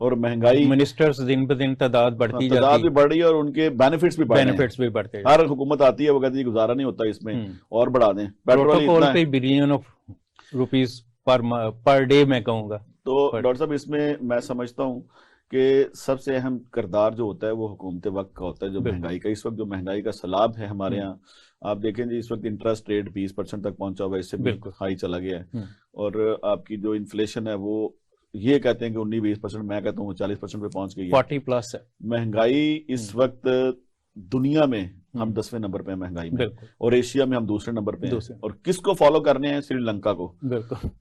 اور مہنگائی منسٹرز دن بہ دن تعداد بڑھتی تعداد جاتی بھی بڑھ رہی ہے اور ان کے بینیفٹس بھی بڑھ رہے ہیں. بینیفٹس بھی بڑھتے ہر حکومت آتی ہے وہ کہتی ہے گزارا نہیں ہوتا اس میں اور بڑھا دیں. پیٹرول پروٹوکول اتنا پہ billion of rupees per day میں کہوں گا. تو ڈاکٹر صاحب اس میں سمجھتا ہوں کہ سب سے اہم کردار جو ہوتا ہے وہ حکومت وقت کا ہوتا ہے. جو مہنگائی کا اس وقت جو مہنگائی کا سیلاب ہے ہمارے یہاں, آپ دیکھیں جی اس وقت انٹرسٹ ریٹ 20% تک پہنچا ہوا ہے, اس سے بھی ہائی چلا گیا ہے. اور آپ کی جو انفلیشن ہے وہ یہ کہتے ہیں کہ 19-20%, میں کہتا ہوں 40% پہ پہنچ گئی ہے. 40+ ہے مہنگائی اس وقت دنیا میں ہم 10ویں نمبر پہ ہیں مہنگائی میں, اور ایشیا میں ہم دوسرے نمبر پہ ہیں. اور کس کو فالو کرنے ہیں؟ سری لنکا کو,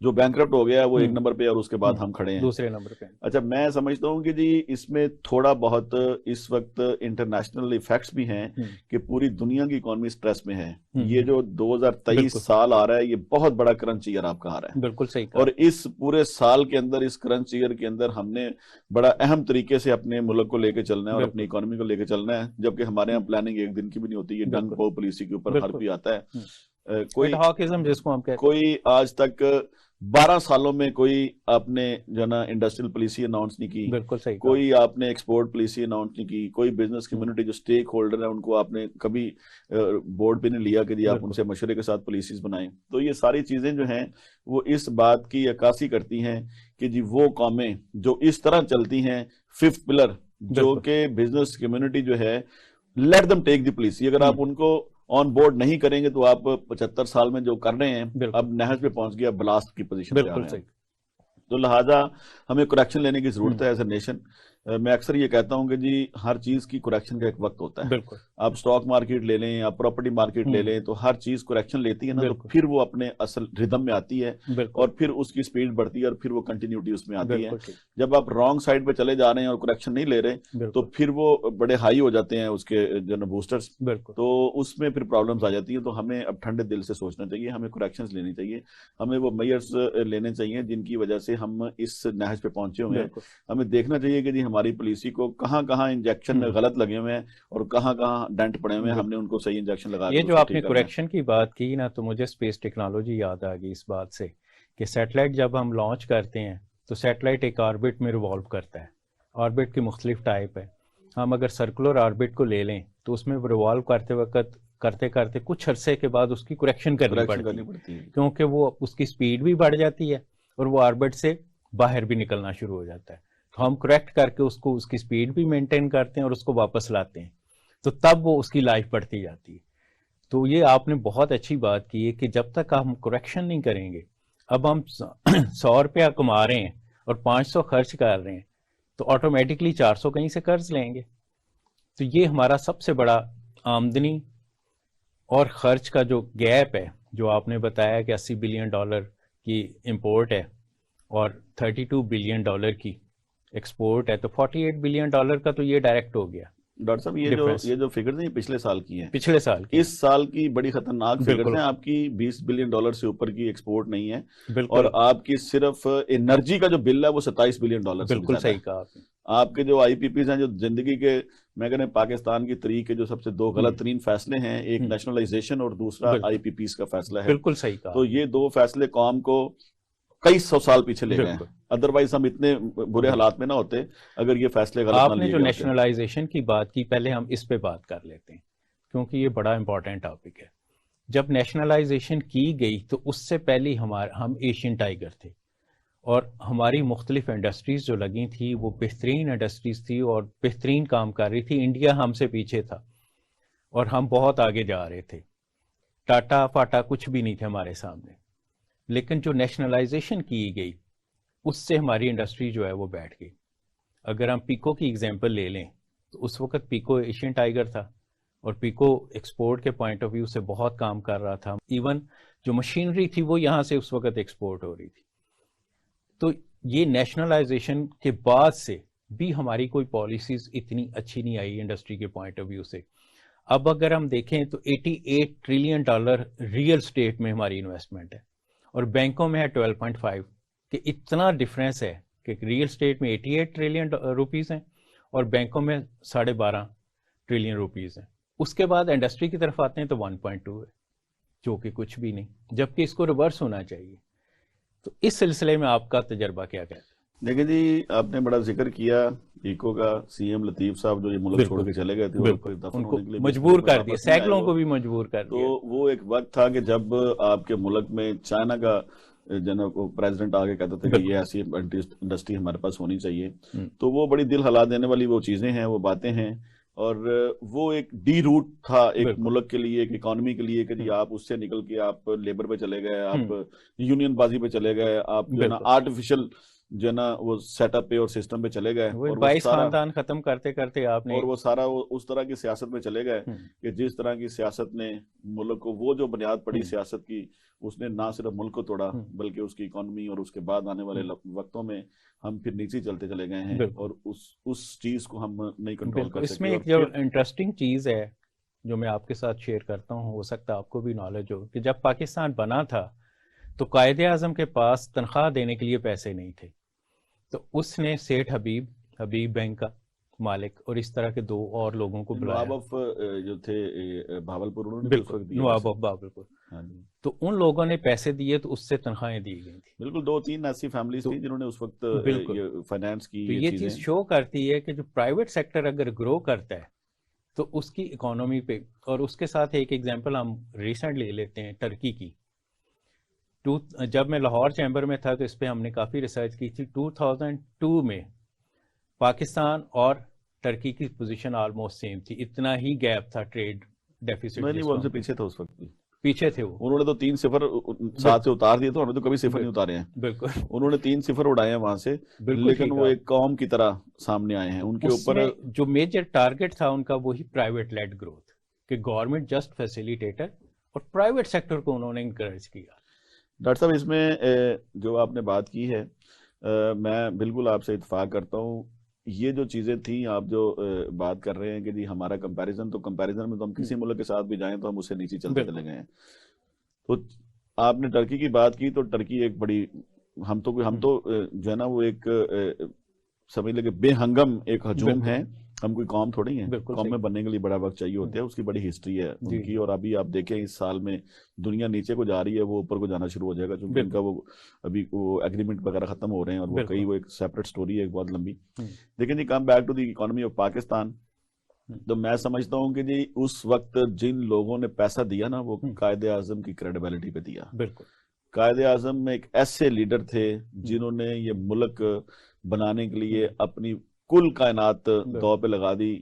جو بینکرپٹ ہو گیا ہے وہ 1 نمبر پہ, اور اس کے بعد ہم کھڑے ہیں دوسرے نمبر پہ. اچھا, میں سمجھتا ہوں کہ جی اس میں تھوڑا بہت اس وقت انٹرنیشنل ایفیکٹس بھی ہیں کہ پوری دنیا کی اکانومی سٹریس میں ہے. یہ جو 2023 سال آ رہا ہے یہ بہت بڑا کرنچ ایئر آپ کا آ رہا ہے. بالکل صحیح. اور اس پورے سال کے اندر, اس کرنچ ایئر کے اندر ہم نے بڑا اہم طریقے سے اپنے ملک کو لے کے چلنا ہے اور اپنی اکانومی کو لے کے چلنا ہے, جبکہ ہمارے یہاں پلاننگ 1 دن کی بھی نہیں ہوتی. یہ ڈنگ کو پالیسی کے اوپر ہر کوئی آتا ہے. کوئی آج تک 12 سالوں میں کوئی آپ نے جو نا انڈسٹریل پالیسی اناؤنس نہیں کی. بالکل صحیح. کوئی آپ نے ایکسپورٹ پالیسی اناؤنس نہیں کی. کوئی بزنس کمیونٹی جو سٹیک ہولڈر ہیں ان کو آپ نے کبھی بورڈ پہ نہیں لیا کہ جی آپ ان سے مشورے کے ساتھ پالیسیز بنائیں. تو یہ ساری چیزیں جو ہیں وہ اس بات کی عکاسی کرتی ہیں کہ جی وہ قومیں جو اس طرح چلتی ہیں 5th پلر, جو کہ بزنس کمیونٹی جو ہے, لیٹ دم ٹیک دی پالیسی. اگر آپ ان کو آن بورڈ نہیں کریں گے تو آپ 75 سال میں جو کر رہے ہیں اب نہج پہ پہنچ گیا, بلاسٹ کی پوزیشن پہ آ رہے ہیں. تو لہٰذا ہمیں کریکشن لینے کی ضرورت ہے ایز اے نیشن. میں اکثر یہ کہتا ہوں کہ جی ہر چیز کی کریکشن کا ایک وقت ہوتا ہے. آپ سٹاک مارکیٹ لے لیں, آپ پراپرٹی مارکیٹ لے لیں, تو ہر چیز کریکشن لیتی ہے نا, تو پھر وہ اپنے اصل ردم میں آتی ہے اور پھر اس کی سپیڈ بڑھتی ہے اور پھر وہ کنٹینیوٹی اس میں آتی ہے. جب آپ رانگ سائڈ پہ چلے جا رہے ہیں اور کریکشن نہیں لے رہے تو پھر وہ بڑے ہائی ہو جاتے ہیں اس کے جو نا بوسٹرز, تو اس میں پھر پرابلمز آ جاتی ہیں. تو ہمیں اب ٹھنڈے دل سے سوچنا چاہیے, ہمیں کریکشنز لینی چاہیے, ہمیں وہ میئرز لینے چاہیے جن کی وجہ سے ہم اس نہج پہ پہنچے ہوئے ہیں. ہمیں دیکھنا چاہیے کہ جی ہماری پالیسی کو کہاں کہاں انجیکشن غلط لگے ہوئے ہیں اور کہاں کہاں ڈینٹ پڑے ہوئے ہیں, ہم نے ان کو صحیح انجیکشن لگا. یہ جو آپ نے کریکشن کی بات کی نا, تو مجھے اسپیس ٹیکنالوجی یاد آ گئی اس بات سے کہ سیٹلائٹ جب ہم لانچ کرتے ہیں تو سیٹلائٹ ایک آربٹ میں ریوالو کرتا ہے. آربٹ کی مختلف ٹائپ ہے. ہم اگر سرکولر آربٹ کو لے لیں تو اس میں ریوالو کرتے وقت کرتے کرتے کچھ عرصے کے بعد اس کی کریکشن کرنی پڑتی ہے, کیونکہ وہ اس کی سپیڈ بھی بڑھ جاتی ہے اور وہ آربٹ سے باہر بھی نکلنا شروع ہو جاتا ہے. تو ہم کریکٹ کر کے اس کی سپیڈ بھی مینٹین کرتے ہیں اور اس کو واپس لاتے ہیں, تو تب وہ اس کی لائف بڑھتی جاتی ہے. تو یہ آپ نے بہت اچھی بات کی ہے کہ جب تک ہم کریکشن نہیں کریں گے, اب ہم 100 روپیہ کما رہے ہیں اور 500 خرچ کر رہے ہیں تو آٹومیٹکلی 400 کہیں سے قرض لیں گے. تو یہ ہمارا سب سے بڑا آمدنی اور خرچ کا جو گیپ ہے, جو آپ نے بتایا کہ $80 بلین کی امپورٹ ہے اور $32 بلین کی ایکسپورٹ ہے, تو $48 بلین کا تو یہ ڈائریکٹ ہو گیا. ڈاکٹر صاحب یہ جو فگر نہیں پچھلے سال کی ہیں, پچھلے سال کی, اس سال کی بڑی خطرناک فگر ہیں. آپ کی $20 بلین سے اوپر کی ایکسپورٹ نہیں ہے, اور آپ کی صرف انرجی کا جو بل ہے وہ $27 بلین. بالکل صحیح کہا آپ نے. آپ کے جو آئی پی پیز ہیں, جو زندگی کے میں کہنے پاکستان کی تاریخ کے جو سب سے 2 غلط ترین فیصلے ہیں, ایک نیشنلائزیشن اور دوسرا آئی پی پیز کا فیصلہ ہے. بالکل صحیح کہا. تو یہ 2 فیصلے قوم کو کئی 100 سال پیچھے لے گئے ہیں. ادروائز ہم اتنے برے حالات میں نہ ہوتے اگر یہ فیصلے غلط نہ لیے. آپ نے جو نیشنلائزیشن کی بات کی, پہلے ہم اس پہ بات کر لیتے ہیں کیونکہ یہ بڑا امپورٹنٹ ٹاپک ہے. جب نیشنلائزیشن کی گئی تو اس سے پہلے ہم ایشین ٹائیگر تھے, اور ہماری مختلف انڈسٹریز جو لگی تھی وہ بہترین انڈسٹریز تھی اور بہترین کام کر رہی تھی. انڈیا ہم سے پیچھے تھا اور ہم بہت آگے جا رہے تھے. ٹاٹا فاٹا کچھ بھی نہیں تھے ہمارے سامنے. لیکن جو نیشنلائزیشن کی گئی اس سے ہماری انڈسٹری جو ہے وہ بیٹھ گئی. اگر ہم پیکو کی ایگزامپل لے لیں تو اس وقت پیکو ایشین ٹائیگر تھا اور پیکو ایکسپورٹ کے پوائنٹ آف ویو سے بہت کام کر رہا تھا. ایون جو مشینری تھی وہ یہاں سے اس وقت ایکسپورٹ ہو رہی تھی. تو یہ نیشنلائزیشن کے بعد سے بھی ہماری کوئی پالیسیز اتنی اچھی نہیں آئی انڈسٹری کے پوائنٹ آف ویو سے. اب اگر ہم دیکھیں تو $88 ٹریلین ریئل اسٹیٹ میں ہماری انویسٹمنٹ ہے اور بینکوں میں ہے 12.5. کہ اتنا ڈفرینس ہے کہ ریئل اسٹیٹ میں 88 ٹریلین روپیز ہیں اور بینکوں میں 12.5 ٹریلین روپیز ہیں. اس کے بعد انڈسٹری کی طرف آتے ہیں تو 1.2 ہے, جو کہ کچھ بھی نہیں, جبکہ اس کو ریورس ہونا چاہیے. تو اس سلسلے میں آپ کا تجربہ کیا کہتا ہے؟ دیکھیں جی، آپ نے بڑا ذکر کیا ایکو کا. سی ایم لطیف صاحب جو یہ ملک چھوڑ کے چلے گئے تھے اور دفن ہونے کے لیے مجبور کر دیا، واپس نہیں آئے سینکڑوں کو بھی مجبور کر دیا. تو وہ ایک وقت تھا کہ جب آپ کے ملک میں چائنا کا پریزیڈنٹ آگے کہتا تھا کہ یہ ایسی انڈسٹری ہمارے پاس ہونی چاہیے. تو وہ بڑی دل ہلا دینے والی وہ چیزیں ہیں، وہ باتیں ہیں، اور وہ ایک ڈی روٹ تھا ایک ملک کے لیے، ایک اکانومی کے لیے، کہ جی آپ اس سے نکل کے آپ لیبر پہ چلے گئے، آپ یونین بازی پہ چلے گئے، آپ جو ہے نا آرٹیفیشل جو ہے نا وہ سیٹ اپ پہ اور سسٹم پہ چلے گئے، اور 22 خاندان ختم کرتے کرتے آپ نے، اور وہ سارا اس طرح کی سیاست میں چلے گئے کہ جس طرح کی سیاست نے ملک کو، وہ جو بنیاد پڑی سیاست کی، اس نے نہ صرف ملک کو توڑا بلکہ اس کی اکانومی، اور اس کے بعد آنے والے وقتوں میں ہم پھر نیچے چلتے چلے گئے ہیں، اور اس چیز کو ہم نہیں کنٹرول کر سکتے. اس میں ایک جو انٹرسٹنگ چیز ہے جو میں آپ کے ساتھ شیئر کرتا ہوں، ہو سکتا ہے آپ کو بھی نالج ہو، کہ جب پاکستان بنا تھا تو قائد اعظم کے پاس تنخواہ دینے کے لیے پیسے نہیں تھے، تو اس نے سیٹھ حبیب بینک کا مالک اور اس طرح کے 2 اور لوگوں کو بلایا. نواب جو تھے بھاولپور، انہوں نے بالکل نواب بھاولپور، تو ان لوگوں نے پیسے دیے تو اس سے تنخواہیں دی گئی تھی. بالکل 2-3 ایسی فیملیز تھیں جنہوں نے اس وقت فائنانس کی. تو یہ چیز شو کرتی ہے کہ جو پرائیویٹ سیکٹر اگر گرو کرتا ہے تو اس کی اکانومی پہ، اور اس کے ساتھ ایک ایگزامپل ہم ریسنٹ لے لیتے ہیں ٹرکی کی. جب میں لاہور چیمبر میں تھا تو اس پہ ہم نے کافی ریسرچ کی تھی. 2002 میں پاکستان اور ٹرکی کی پوزیشن آلموسٹ سیم تھی، اتنا ہی گیپ تھا ٹریڈ ڈیفیسٹ. نہیں، وہ ہم سے پیچھے تھا اس وقت، پیچھے تھے. انہوں نے تو 3 صفر ساتھ سے اتار دیے، تو ہمیں تو کبھی صفر نہیں اتارے ہیں. بالکل انہوں نے 3 صفر اڑائے ہیں وہاں سے، لیکن وہ ایک قوم کی طرح سامنے آئے ہیں. ان کے اوپر جو میجر ٹارگٹ تھا ان کا وہی پرائیویٹ لیڈ گروتھ، کہ گورنمنٹ جسٹ فیسیلیٹیٹر اور پرائیویٹ سیکٹر کو انہوں نے انکریج کیا. ڈاکٹر صاحب، اس میں جو آپ نے بات کی ہے میں بالکل آپ سے اتفاق کرتا ہوں. یہ جو چیزیں تھیں، آپ جو بات کر رہے ہیں کہ جی ہمارا کمپیریزن میں تو ہم کسی ملک کے ساتھ بھی جائیں تو ہم اس سے نیچے چلتے چلے گئے ہیں. تو آپ نے ٹرکی کی بات کی، تو ٹرکی ایک بڑی، ہم تو جو ہے نا وہ ایک سمجھ لے کہ بے ہنگم ایک ہجوم ہے. ہم کوئی قوم تھوڑی ہیں، قوم میں بننے کے لیے بڑا وقت چاہیے ہوتا ہے، اس کی بڑی ہسٹری ہے ان کی. اور ابھی آپ دیکھیں اس سال میں دنیا نیچے کو جا رہی ہے، وہ اوپر کو جانا شروع ہو جائے گا، چونکہ ان کا وہ ابھی وہ ایگریمنٹ وغیرہ ختم ہو رہے ہیں، اور وہ کئی وہ ایک سیپریٹ سٹوری ہے، ایک بہت لمبی. لیکن جی come back to the economy of Pakistan, تو میں سمجھتا ہوں کہ جی اس وقت جن لوگوں نے پیسہ دیا نا، وہ قائد اعظم کی کریڈیبلٹی پہ دیا. بالکل قائد اعظم میں ایک ایسے لیڈر تھے جنہوں نے یہ ملک بنانے کے لیے اپنی کل کائنات دو پہ لگا دی،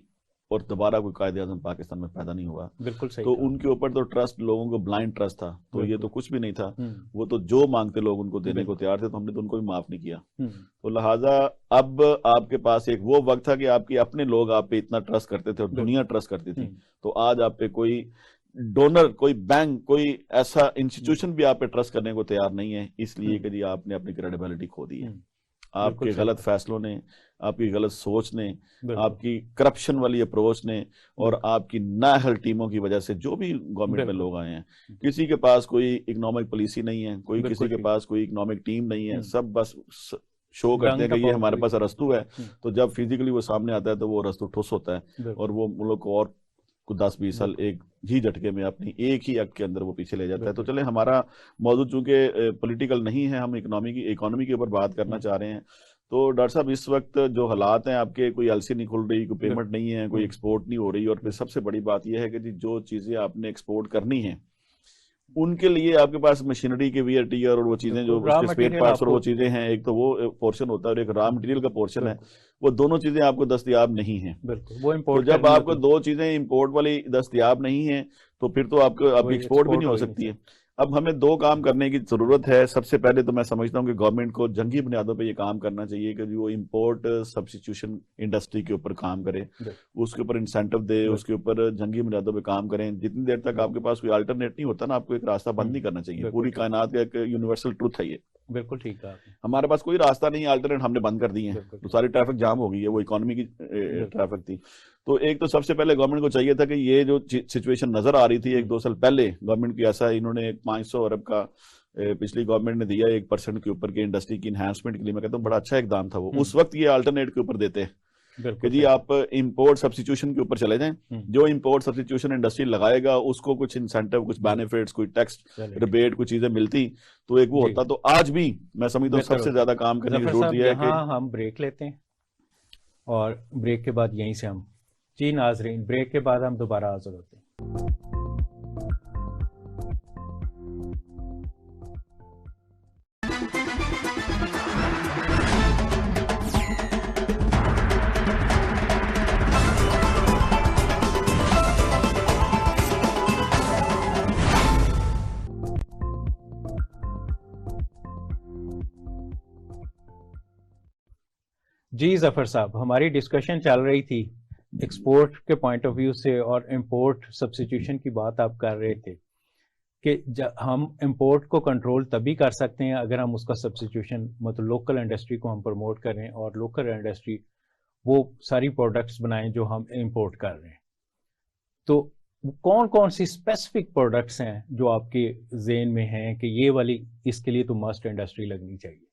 اور دوبارہ کوئی قائد اعظم پاکستان میں پیدا نہیں ہوا. بالکل صحیح. تو ان کے اوپر تو ٹرسٹ، لوگوں کو بلائنڈ ٹرسٹ تھا. تو یہ تو کچھ بھی نہیں تھا، وہ تو جو مانگتے لوگ ان کو دینے کو تیار تھے، تو ہم نے تو ان کو بھی معاف نہیں کیا. تو لہٰذا اب آپ کے پاس ایک وہ وقت تھا کہ آپ کے اپنے لوگ آپ پہ اتنا ٹرسٹ کرتے تھے اور دنیا ٹرسٹ کرتی تھی. تو آج آپ پہ کوئی ڈونر، کوئی بینک، کوئی ایسا انسٹیٹیوشن بھی آپ پہ ٹرسٹ کرنے کو تیار نہیں ہے، اس لیے کہ جی آپ نے اپنی کریڈیبلٹی کھو دی ہے. آپ کے غلط فیصلوں نے، آپ کی غلط سوچ نے، آپ کی کرپشن والی اپروچ نے، اور آپ کی نااہل ٹیموں کی وجہ سے جو بھی گورنمنٹ میں لوگ آئے ہیں، کسی کے پاس کوئی اکنامک پالیسی نہیں ہے، کوئی کسی کے پاس کوئی اکنامک ٹیم نہیں ہے، سب بس شو کرتے ہیں کہ یہ ہمارے پاس ارسطو ہے. تو جب فزیکلی وہ سامنے آتا ہے تو وہ ارسطو ٹھوس ہوتا ہے، اور وہ ملک کو اور 10-20 سال ایک ہی جھٹکے میں اپنی ایک ہی ایکٹ کے اندر وہ پیچھے لے جاتا ہے. تو چلے، ہمارا موضوع چونکہ پولیٹیکل نہیں ہے، ہم اکانومی کے اوپر بات کرنا چاہ رہے ہیں. تو ڈاکٹر صاحب اس وقت جو حالات ہیں آپ کے، کوئی ایل سی نہیں کھل رہی، کوئی پیمنٹ نہیں ہے، کوئی ایکسپورٹ نہیں ہو رہی، اور پھر سب سے بڑی بات یہ ہے کہ جو چیزیں آپ نے ایکسپورٹ کرنی ہیں ان کے لیے آپ کے پاس مشینری کے وی آر ٹی اور وہ چیزیں جو اسپیئر پارٹس اور وہ چیزیں ہیں، ایک تو وہ پورشن ہوتا ہے اور ایک را مٹیریل کا پورشن ہے. وہ دونوں چیزیں آپ کو دستیاب نہیں ہیں. تو جب آپ کو 2 چیزیں امپورٹ والی دستیاب نہیں ہیں تو پھر تو آپ کی ایکسپورٹ بھی نہیں ہو سکتی ہے. اب ہمیں 2 کام کرنے کی ضرورت ہے. سب سے پہلے تو میں سمجھتا ہوں کہ گورنمنٹ کو جنگی بنیادوں پہ یہ کام کرنا چاہیے کہ وہ امپورٹ سبسٹیٹیوشن انڈسٹری کے اوپر کام کرے، اس کے اوپر انسینٹو دے، اس کے اوپر جنگی بنیادوں پہ کام کریں. جتنی دیر تک آپ کے پاس کوئی آلٹرنیٹ نہیں ہوتا نا، آپ کو ایک راستہ بند نہیں کرنا چاہیے. پوری کائنات کا ایک یونیورسل ٹروتھ ہے یہ. بالکل ٹھیک ہے. ہمارے پاس کوئی راستہ نہیں ہے، آلٹرنیٹ ہم نے بند کر دی ہیں، تو ساری ٹریفک جام ہو گئی ہے. وہ اکانومی کی ٹریفک تھی. تو ایک تو سب سے پہلے گورنمنٹ کو چاہیے تھا کہ یہ جو سچویشن نظر آ رہی تھی 1-2 سال پہلے گورنمنٹ کی، ایسا انہوں نے 500 ارب کا پچھلی گورنمنٹ نے دیا 1% کے اوپر کے انڈسٹری کی انہانسمنٹ کے لیے. میں کہتا ہوں بڑا اچھا اقدام تھا وہ. اس وقت یہ آلٹرنیٹ کے اوپر دیتے کہ جی آپ امپورٹ سبسٹیٹیوشن کے اوپر چلے جائیں, جو امپورٹ سبسٹیٹیوشن انڈسٹری لگائے گا اس کو کچھ انسینٹیو, کچھ بینیفٹس, کوئی ٹیکس ریبیٹ, کچھ چیزیں ملتی تو ایک وہ ہوتا. تو آج بھی میں سمجھتا ہوں سب سے زیادہ کام کرنے کی ضرورت یہ ہے کہ ہم بریک لیتے ہیں اور بریک کے بعد یہیں سے ہم جی ناظرین بریک کے بعد ہم دوبارہ حاضر ہوتے ہیں. جی ظفر صاحب, ہماری ڈسکشن چل رہی تھی ایکسپورٹ کے پوائنٹ آف ویو سے اور امپورٹ سبسٹیٹیوشن کی بات آپ کر رہے تھے کہ ہم امپورٹ کو کنٹرول تبھی کر سکتے ہیں اگر ہم اس کا سبسٹیٹیوشن مطلب لوکل انڈسٹری کو ہم پروموٹ کریں اور لوکل انڈسٹری وہ ساری پروڈکٹس بنائیں جو ہم امپورٹ کر رہے ہیں. تو کون کون سی اسپیسیفک پروڈکٹس ہیں جو آپ کے ذہن میں ہیں کہ یہ والی اس کے لیے تو مسٹ انڈسٹری لگنی چاہیے؟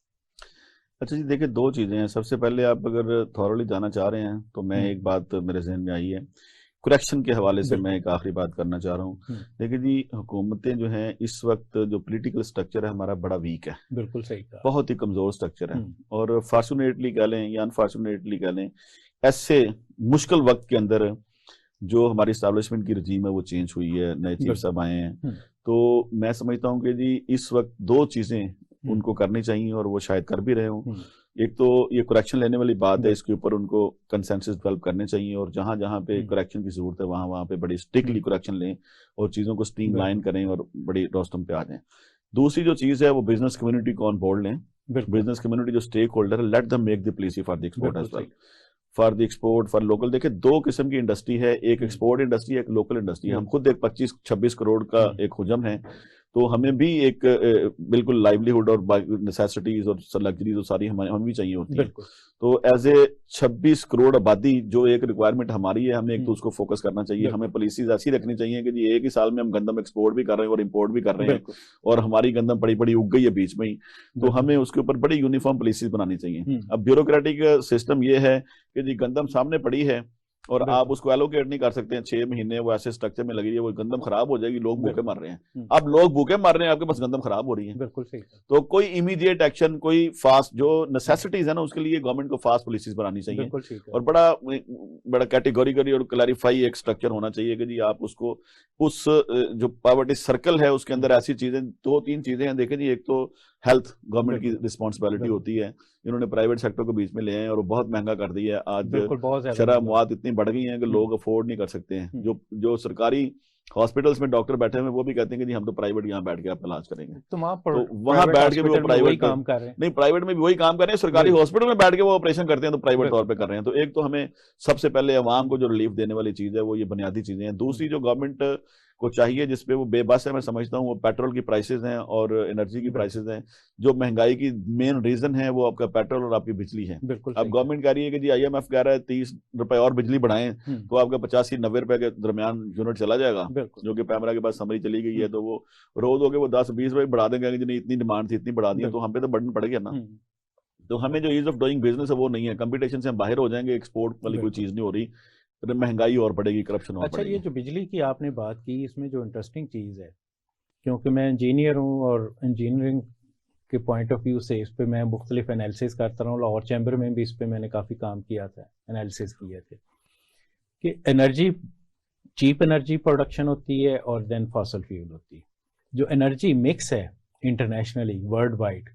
اچھا جی دیکھیں, دو چیزیں ہیں. سب سے پہلے آپ اگر تھورلی جانا چاہ رہے ہیں تو میں ایک بات میرے ذہن میں آئی ہے, کریکشن کے حوالے سے میں ایک آخری بات کرنا چاہ رہا ہوں. دیکھیں جی, حکومتیں جو ہیں اس وقت جو پولیٹیکل سٹرکچر ہے ہمارا بڑا ویک ہے. بالکل صحیح کہا, بہت ہی کمزور سٹرکچر ہے. اور فارچونیٹلی کہہ لیں یا انفارچونیٹلی کہہ لیں, ایسے مشکل وقت کے اندر جو ہماری اسٹیبلشمنٹ کی رجیم ہے وہ چینج ہوئی ہے, نئے چیف صاحب آئے ہیں. تو میں سمجھتا ہوں کہ جی اس وقت دو چیزیں ان کو کرنی چاہیے اور وہ شاید کر بھی رہے ہوں. ایک تو یہ کریکشن لینے والی بات ہے, اس کے اوپر ان کو کنسنسس ڈیولپ کرنے چاہیے اور جہاں جہاں پہ کریکشن کی ضرورت ہے وہاں پہ بڑی اسٹرکٹلی کریکشن لیں اور چیزوں کو اسٹریم لائن کریں اور بڑی روسٹم پہ آ جائیں. دوسری جو چیز ہے وہ بزنس کمیونٹی کو آن بورڈ لیں. بزنس کمیونٹی جو اسٹیک ہولڈر ہے, let them make the policy for the export as well, for the export for local. دیکھیں دو قسم کی انڈسٹری ہے, ایک ایکسپورٹ انڈسٹری ہے, ایک لوکل انڈسٹری ہے. ہم خود ایک 25-26 کروڑ کا ایک حجم ہے, تو ہمیں بھی ایک بالکل لائیولیہڈ اور نیسیسٹیز اور لگژریز اور ساری ہمیں بھی چاہیے ہوتی ہیں. تو ایز اے 26 کروڑ آبادی جو ایک ریکوائرمنٹ ہماری ہے, ہمیں ایک تو اس کو فوکس کرنا چاہیے. ہمیں پالیسیز ایسی رکھنی چاہیے کہ جی ایک ہی سال میں ہم گندم ایکسپورٹ بھی کر رہے ہیں اور امپورٹ بھی کر رہے ہیں اور ہماری گندم بڑی بڑی اگ گئی ہے بیچ میں ہی, تو ہمیں اس کے اوپر بڑی یونیفارم پالیسیز بنانی چاہیے. اب بیوروکریٹک سسٹم یہ ہے کہ جی گندم سامنے پڑی ہے اور آپ اس کو ایلوکیٹ نہیں کر سکتے ہیں 6 مہینے, وہ ایسے اسٹرکچر میں لگی ہے, وہ گندم خراب ہو جائے گی, لوگ بھوکے مر رہے ہیں. اب لوگ بھوکے مر رہے ہیں, آپ کے پاس گندم خراب ہو رہی ہے. بالکل صحیح. تو کوئی امیڈیٹ ایکشن, کوئی فاسٹ جو نیسیسٹیز ہیں نا, اس کے لیے گورنمنٹ کو فاسٹ پالیسیز بنانی چاہیے اور بڑا کیٹیگوریکلی اور کلیریفائی ایک اسٹرکچر ہونا چاہیے کہ جی آپ اس کو اس جو پاورٹی سرکل ہے اس کے اندر ایسی چیزیں 2-3 چیزیں ہیں. دیکھیں جی, ایک تو ہیلتھ گورنمنٹ کی رسپانسبلٹی ہوتی ہے, انہوں نے پرائیویٹ سیکٹر کو بیچ میں لے آئے اور وہ بہت مہنگا کر دی ہے. آج شرح مواد اتنی بڑھ گئی ہیں کہ لوگ افورڈ نہیں کر سکتے ہیں. جو سرکاری ہاسپٹلس میں ڈاکٹر بیٹھے ہوئے وہ بھی کہتے ہیں کہ جی ہم تو پرائیویٹ یہاں بیٹھ کے آپ علاج کریں گے. تو وہاں بیٹھ کے بھی وہ پرائیویٹ کام کر رہے ہیں, نہیں پرائیویٹ میں بھی وہی کام کر رہے ہیں, سرکاری ہاسپٹل میں بیٹھ کے وہ آپریشن کرتے ہیں تو پرائیویٹ طور پہ کر رہے ہیں. تو ایک تو ہمیں سب سے پہلے عوام کو جو ریلیف دینے والی چیز ہے وہ یہ بنیادی چیزیں ہیں. دوسری جو گورنمنٹ کو چاہیے جس پہ وہ بے بس ہے, میں سمجھتا ہوں وہ پیٹرول کی پرائسز ہیں اور انرجی کی پرائسز ہیں. جو مہنگائی کی مین ریزن ہے وہ آپ کا پیٹرول اور آپ کی بجلی ہے. اب گورنمنٹ کہہ رہی ہے کہ جی IMF کہہ رہا ہے 30 روپے اور بجلی بڑھائیں تو آپ کا 85-90 روپے کے درمیان یونٹ چلا جائے گا, جو کہ پیمرا کے پاس سمری چلی گئی ہے. تو وہ روز ہو کے وہ 10-20 روپے بڑھا دیں گے, جنہیں اتنی ڈیمانڈ تھی اتنی بڑھا دی, تو ہم پہ تو برڈن پڑ گیا نا. تو ہمیں جو ایز آف ڈوئنگ بزنس ہے وہ نہیں ہے, کمپٹیشن سے ہم باہر ہو جائیں گے, ایکسپورٹ والی کوئی چیز نہیں ہو رہی, مہنگائی اور بڑھے گی, کرپشن اور بڑھے گی. اچھا, یہ جو بجلی کی آپ نے بات کی, اس میں جو انٹرسٹنگ چیز ہے, کیونکہ میں انجینئر ہوں اور انجینئرنگ کے پوائنٹ آف ویو سے اس پہ میں مختلف انالیسز کرتا رہا ہوں, لاہور چیمبر میں بھی اس پہ میں نے کافی کام کیا تھا, انالیسز کیے تھے کہ انرجی چیپ انرجی پروڈکشن ہوتی ہے اور دین فاسل فیول ہوتی ہے. جو انرجی مکس ہے انٹرنیشنلی ورلڈ وائڈ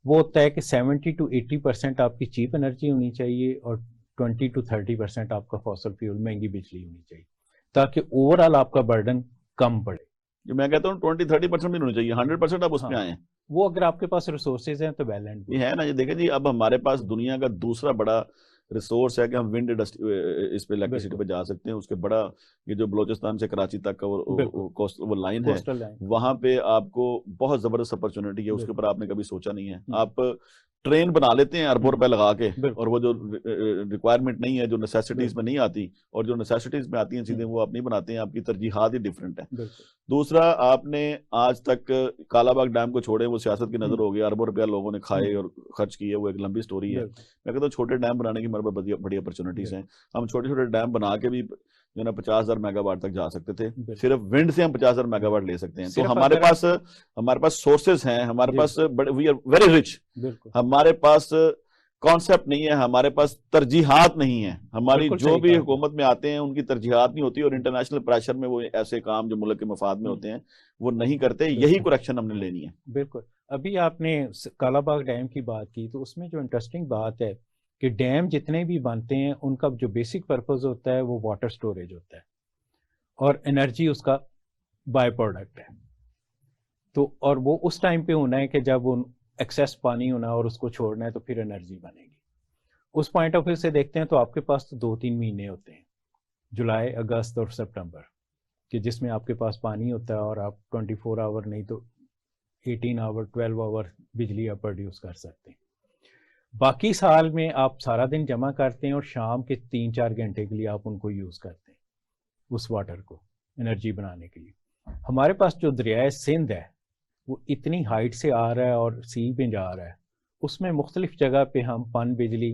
وہ ہوتا ہے کہ 70-80% آپ کی چیپ انرجی ہونی چاہیے اور 20-30% آپ کا فاسل فیول مہنگی بجلی ہونی چاہیے, تاکہ اوور آل آپ کا برڈن کم پڑے. میں کہتا ہوں 20-30% بھی ہونی چاہیے, 100% آپ اس میں آئیں. وہ اگر آپ کے پاس ریسورسز ہیں تو ویل اینڈ یہ ہے نا. یہ دیکھیں جی, اب ہمارے پاس دنیا کا دوسرا بڑا ریسورس ہے کہ ہم ونڈ اس پہ الیکٹریسٹی پہ جا سکتے ہیں. اس کے بڑا یہ جو بلوچستان سے کراچی تک کا وہ لائن ہے, وہاں پہ آپ کو بہت زبردست اپرچونٹی ہے, اس کے اوپر آپ نے کبھی سوچا نہیں ہے. آپ ٹرین بنا لیتے ہیں اربوں روپے لگا کے, اور وہ جو ریکوائرمنٹ نہیں ہے, جو نیسیسٹیز میں نہیں آتی, اور جو نیسیسٹیز میں آتی ہیں چیزیں وہ آپ نہیں بناتے ہیں. آپ کی ترجیحات ہی ڈفرینٹ ہیں. دوسرا, آپ نے آج تک کالا باغ ڈیم کو چھوڑے, وہ سیاست کی نظر ہو گیا, اربوں روپیہ لوگوں نے کھائے اور خرچ کیے, وہ ایک لمبی سٹوری ہے. میں کہتا ہوں چھوٹے ڈیم بنانے کی ہمارے پاس بڑی اپرچونیٹیز ہیں. ہم چھوٹے چھوٹے ڈیم بنا کے بھی جو نا 50,000 میگا واٹ تک جا سکتے تھے. صرف ونڈ سے ہم 50,000 میگا واٹ لے سکتے ہیں. تو ہمارے پاس سورسز ہیں, ہمارے پاس وی آر ویری رچ. ہمارے پاس کانسیپٹ نہیں ہے, ہمارے پاس ترجیحات نہیں ہیں. ہماری جو بھی حکومت میں آتے ہیں ان کی ترجیحات نہیں ہوتی, اور انٹرنیشنل پریشر میں وہ ایسے کام جو ملک کے مفاد میں ہوتے ہیں وہ نہیں کرتے. یہی کریکشن ہم نے لینی ہے. بالکل. ابھی آپ نے کالا باغ ڈیم کی بات کی, تو اس میں جو انٹرسٹنگ بات ہے کہ ڈیم جتنے بھی بنتے ہیں ان کا جو بیسک پرپز ہوتا ہے وہ واٹر سٹوریج ہوتا ہے, اور انرجی اس کا بائی پروڈکٹ ہے. تو اور وہ اس ٹائم پہ ہونا ہے کہ جب ان ایکسیس پانی ہونا ہے اور اس کو چھوڑنا ہے, تو پھر انرجی بنے گی. اس پوائنٹ آف ویو سے دیکھتے ہیں تو آپ کے پاس تو 2-3 مہینے ہوتے ہیں, جولائی, اگست اور سپٹمبر, کہ جس میں آپ کے پاس پانی ہوتا ہے اور آپ 24 آور نہیں تو 18 آور 12 آور بجلی آپ پروڈیوس کر سکتے ہیں. باقی سال میں آپ سارا دن جمع کرتے ہیں اور شام کے 3-4 گھنٹے کے لیے آپ ان کو یوز کرتے ہیں, اس واٹر کو انرجی بنانے کے لیے. ہمارے پاس جو دریائے سندھ ہے وہ اتنی ہائٹ سے آ رہا ہے اور سی میں جا رہا ہے, اس میں مختلف جگہ پہ ہم پن بجلی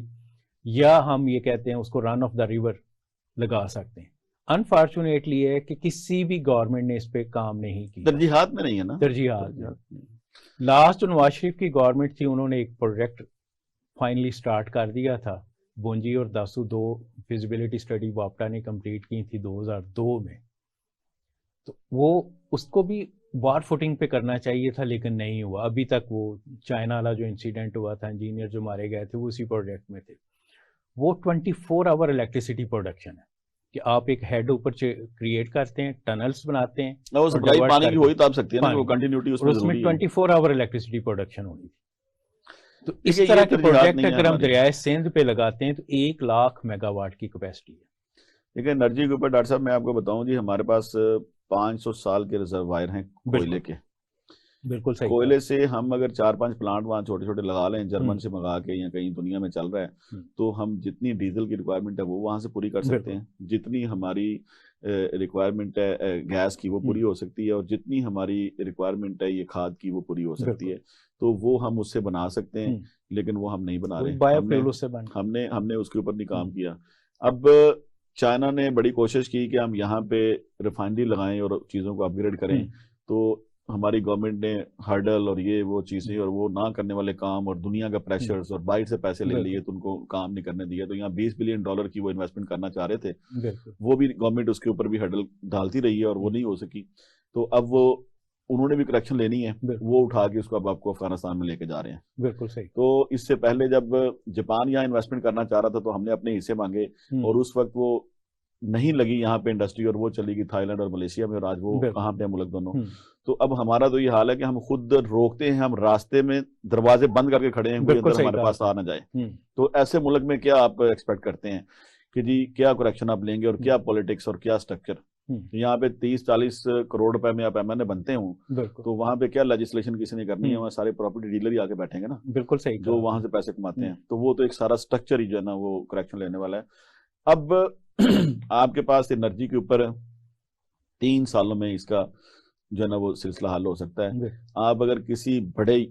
یا ہم یہ کہتے ہیں اس کو رن آف دا ریور لگا سکتے ہیں. انفارچونیٹلی ہے کہ کسی بھی گورنمنٹ نے اس پہ کام نہیں کیا. ترجیحات میں نہیں ہے نا, ترجیحات. لاسٹ نواز شریف کی گورنمنٹ تھی, انہوں نے ایک پروجیکٹ فائنلی سٹارٹ کر دیا تھا. بونجی اور داسو 2 فیزیبلٹی اسٹڈی واپٹا نے کمپلیٹ کی تھی 2002 میں. تو وہ اس کو بھی وار فوٹنگ پہ کرنا چاہیے تھا, لیکن نہیں ہوا ابھی تک. وہ چائنا والا جو انسیڈنٹ ہوا تھا, انجینئر جو مارے گئے تھے وہ اسی پروجیکٹ میں تھے. وہ 24 آور الیکٹریسٹی پروڈکشن ہے کہ آپ ایک ہیڈ اوپر کریٹ کرتے ہیں, ٹنلز بناتے ہیں, پانی کی ہوئی تو آپ سکتے ہیں نا, وہ کنٹینیوٹی اس میں 24 آور الیکٹریسٹی پروڈکشن ہونی تھی. تو اس طرح کے پروجیکٹ اگر ہم دریائے سندھ پہ لگاتے ہیں تو 1 لاکھ میگا واٹ کی کیپیسٹی ہے. دیکھیں انرجی کے اوپر ڈاکٹر صاحب میں آپ کو بتاؤں جی, ہمارے پاس 500 سال کے ریزروائر ہیں کوئلے کے. بالکل صحیح. کوئلے سے ہم اگر 4-5 پلانٹ وہاں چھوٹے چھوٹے لگا لیں, جرمن سے منگا کے, یا کہیں دنیا میں چل رہا ہے, تو ہم جتنی ڈیزل کی ریکوائرمنٹ ہے وہ وہاں سے پوری کر سکتے ہیں, جتنی ہماری ریکوائرمنٹ ہے گیس کی وہ پوری ہو سکتی ہے, اور جتنی ہماری ریکوائرمنٹ ہے یہ کھاد کی وہ پوری ہو سکتی ہے. تو وہ ہم اس سے بنا سکتے ہیں, لیکن وہ ہم نہیں بنا رہے. ہم نے اس کے اوپر نہیں کام کیا. اب چائنا نے بڑی کوشش کی کہ ہم یہاں پہ ریفائنری لگائیں اور چیزوں کو اپ گریڈ کریں, تو ہماری گورنمنٹ نے ہرڈل اور یہ وہ چیزیں اور وہ نہ کرنے والے کام اور دنیا کا پریشرز اور باہر سے پیسے لے لیے تو ان کو کام نہیں کرنے دیا. تو یہاں $20 بلین کی وہ انویسٹمنٹ کرنا چاہ رہے تھے, وہ بھی گورنمنٹ اس کے اوپر بھی ہرڈل ڈالتی رہی ہے اور وہ نہیں ہو سکی. تو اب وہ انہوں نے بھی کریکشن لینی ہے, وہ اٹھا کے اس کو اب آپ کو افغانستان میں لے کے جا رہے ہیں. بالکل صحیح. تو اس سے پہلے جب جاپان یہاں انویسٹمنٹ کرنا چاہ رہا تھا تو ہم نے اپنے حصے مانگے, اور اس وقت وہ نہیں لگی یہاں پہ انڈسٹری, اور وہ چلی گئی تھائی لینڈ اور ملیشیا میں, اور آج وہ کہاں پہ ہیں ملک دونوں. تو اب ہمارا تو یہ حال ہے کہ ہم خود روکتے ہیں, ہم راستے میں دروازے بند کر کے کھڑے ہیں, کوئی اندر ہمارے پاس آ نہ جائے. تو ایسے ملک میں کیا آپ ایکسپیکٹ کرتے ہیں کہ جی کیا کریکشن آپ لیں گے, اور کیا پولیٹکس اور کیا اسٹرکچر. یہاں پہ 30-40 کروڑ روپے میں آپ MNA بنتے ہوں, تو وہاں پہ کیا لیجسلیشن کسی نے کرنی ہے, وہاں سارے پراپرٹی ڈیلر ہی آ کے بیٹھیں گے نا. بالکل صحیح. جو وہاں سے پیسے کماتے ہیں, تو وہ تو ایک سارا اسٹرکچر ہی جو ہے نا وہ کریکشن لینے والا ہے. اب آپ کے پاس انرجی کے اوپر 3 سالوں میں اس کا جو ہے نا وہ سلسلہ حل ہو سکتا ہے. آپ اگر کسی بڑے